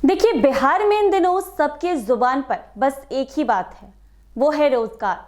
देखिए, बिहार में इन दिनों सबके जुबान पर बस एक ही बात है, वो है रोजगार।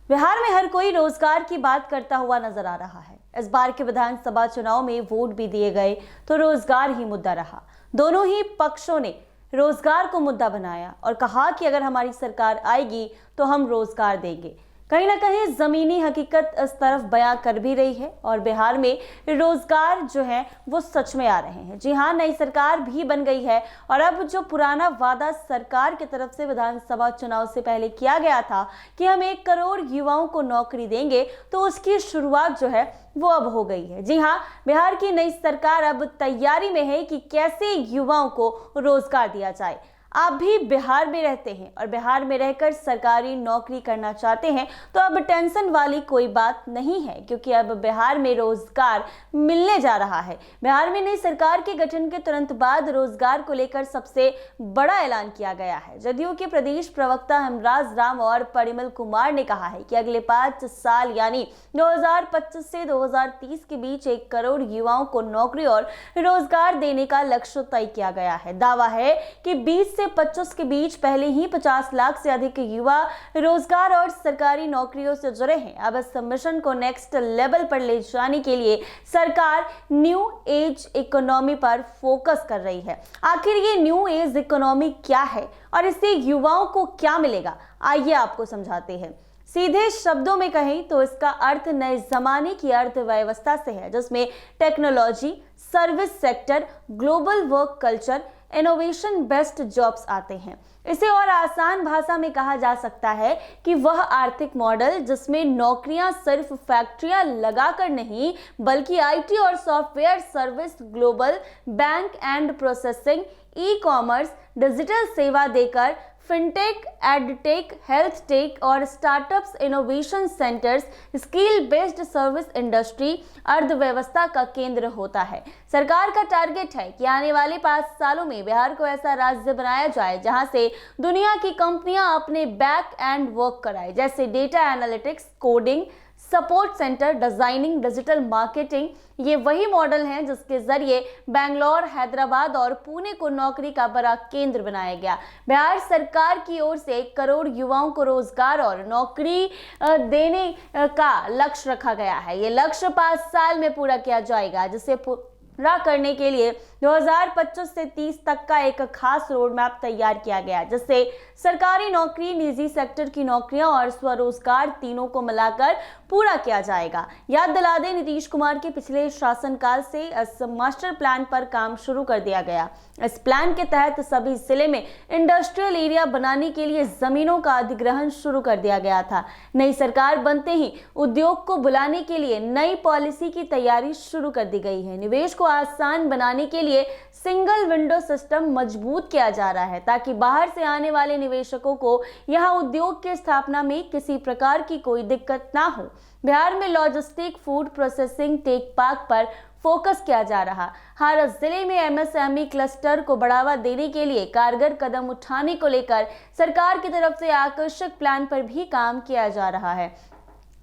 बिहार में हर कोई रोजगार की बात करता हुआ नजर आ रहा है। इस बार के विधानसभा चुनाव में वोट भी दिए गए तो रोजगार ही मुद्दा रहा। दोनों ही पक्षों ने रोजगार को मुद्दा बनाया और कहा कि अगर हमारी सरकार आएगी तो हम रोजगार देंगे। कहीं ना कहीं जमीनी हकीकत इस तरफ बयां कर भी रही है और बिहार में रोजगार जो है वो सच में आ रहे हैं। जी हाँ, नई सरकार भी बन गई है और अब जो पुराना वादा सरकार की तरफ से विधानसभा चुनाव से पहले किया गया था कि हम 1 करोड़ युवाओं को नौकरी देंगे, तो उसकी शुरुआत जो है वो अब हो गई है। जी हाँ, बिहार की नई सरकार अब तैयारी में है कि कैसे युवाओं को रोजगार दिया जाए। आप भी बिहार में रहते हैं और बिहार में रहकर सरकारी नौकरी करना चाहते हैं तो अब टेंशन वाली कोई बात नहीं है, क्योंकि अब बिहार में रोजगार मिलने जा रहा है। बिहार में नई सरकार के गठन के तुरंत बाद रोजगार को लेकर सबसे बड़ा ऐलान किया गया है। जदयू के प्रदेश प्रवक्ता हेमराज राम और परिमल कुमार ने कहा है कि अगले 5 साल यानी 2025 से 2030 के बीच 1 करोड़ युवाओं को नौकरी और रोजगार देने का लक्ष्य तय किया गया है। दावा है कि 20 से 25 के बीच पहले ही 50 लाख से अधिक युवा रोजगार और सरकारी नौकरियों से जुड़े हैं। अब इस मिशन को नेक्स्ट लेवल पर ले जाने के लिए सरकार न्यू एज इकोनॉमी पर फोकस कर रही है। आखिर ये न्यू एज इकोनॉमी क्या है और इससे युवाओं को क्या मिलेगा, आइए आपको समझाते हैं। सीधे शब्दों में कहें तो इसका अर्थ नए जमाने की अर्थव्यवस्था से है, जिसमें technology, service sector, global work culture, innovation based jobs आते हैं। इसे और आसान भाषा में कहा जा सकता है कि वह आर्थिक मॉडल जिसमें नौकरियां सिर्फ फैक्ट्रियां लगाकर नहीं, बल्कि आईटी और software service, global bank and processing, e commerce, digital सेवा देकर, फिनटेक, एडटेक, हेल्थ टेक और startups, innovation centres, skill based service industry अर्थव्यवस्था का केंद्र होता है। सरकार का टारगेट है कि आने वाले 5 सालों में बिहार को ऐसा राज्य बनाया जाए जहां से दुनिया की कंपनियां अपने बैक एंड वर्क कराए, जैसे data analytics, coding, support centre, designing, digital marketing. ये वही मॉडल हैं जिसके जरिए बेंगलोर, हैदराबाद और पुणे को नौकरी का बड़ा केंद्र बनाया गया। बिहार सरकार की ओर से 1 करोड़ युवाओं को रोजगार और नौकरी देने का लक्ष्य रखा गया है। ये लक्ष्य 5 साल में पूरा किया जाएगा, जिसे पूरा करने के लिए 2025 से 30 तक का एक खास रोड मैप तैयार किया गया, जिससे सरकारी नौकरी, निजी सेक्टर की नौकरियां और स्वरोजगार तीनों को मिलाकर पूरा किया जाएगा। याद दिला दें, नीतीश कुमार के पिछले शासनकाल से इस मास्टर प्लान पर काम शुरू कर दिया गया। इस प्लान के तहत सभी जिले में इंडस्ट्रियल एरिया बनाने के लिए जमीनों का अधिग्रहण शुरू कर दिया गया था। नई सरकार बनते ही उद्योग को बुलाने के लिए नई पॉलिसी की तैयारी शुरू कर दी गई है। निवेश को आसान बनाने के लिए सिंगल विंडो सिस्टम मजबूत किया जा रहा है, ताकि बाहर से आने वाले निवेशकों को यहां उद्योग की स्थापना में किसी प्रकार की कोई दिक्कत ना हो। बिहार में logistic, food processing, tech park पर फोकस किया जा रहा। हर जिले में एमएसएमई क्लस्टर को बढ़ावा देने के लिए कारगर कदम उठाने को लेकर सरकार की तरफ से आकर्षक प्लान पर भी काम किया जा रहा है।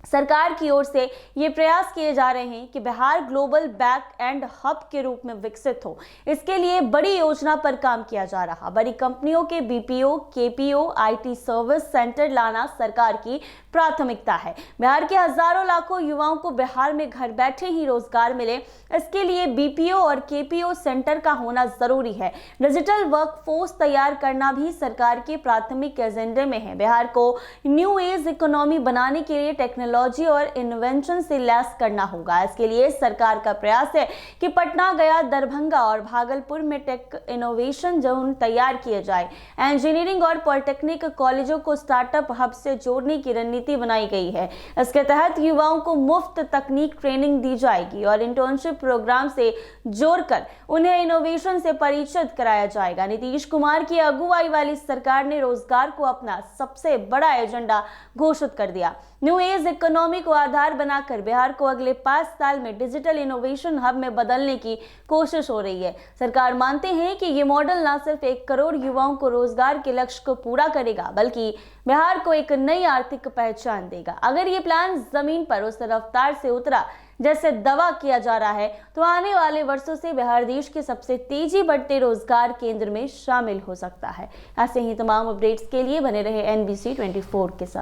सरकार की ओर से ये प्रयास किए जा रहे हैं कि Bihar global back and hub के रूप में विकसित हो। इसके लिए बड़ी योजना पर काम किया जा रहा। बड़ी कंपनियों के BPO, KPO, IT service centre लाना सरकार की प्राथमिकता है। बिहार के हजारों लाखों युवाओं को बिहार में घर बैठे ही रोजगार मिले, इसके लिए बीपीओ और केपीओ सेंटर का होना जरूरी है। डिजिटल वर्कफोर्स तैयार करना भी सरकार के प्राथमिक एजेंडे में है। बिहार को न्यू एज इकोनॉमी बनाने के लिए टेक्नोलॉजी और इन्वेंशन से लैस करना होगा। इसके लिए सरकार का प्रयास है कि पटना, गया, दरभंगा और भागलपुर में टेक इनोवेशन जोन तैयार किए जाए। इंजीनियरिंग और पॉलिटेक्निक कॉलेजों को स्टार्टअप हब से जोड़ने की रणनीति बनाई गई है। इसके तहत युवाओं को मुफ्त तकनीक ट्रेनिंग दी जाएगी और इंटर्नशिप प्रोग्राम से जोड़कर उन्हें इनोवेशन से परिचित कराया जाएगा। नीतीश कुमार की अगुवाई वाली सरकार ने रोजगार को अपना सबसे बड़ा एजेंडा घोषित कर दिया। न्यू एज इकोनॉमी को आधार बनाकर बिहार को अगले 5 साल में डिजिटल इनोवेशन हब में बदलने की कोशिश हो रही है। सरकार मानते हैं कि ये मॉडल न सिर्फ 1 करोड़ युवाओं को रोजगार के लक्ष्य को पूरा करेगा, बल्कि बिहार को एक नई आर्थिक पहचान देगा। अगर ये प्लान जमीन पर उस रफ्तार से उतरा जैसे दावा किया जा रहा है, तो आने वाले वर्षों से बिहार देश के सबसे तेजी बढ़ते रोजगार केंद्र में शामिल हो सकता है। ऐसे ही तमाम अपडेट्स के लिए बने रहे NBC 24 के साथ।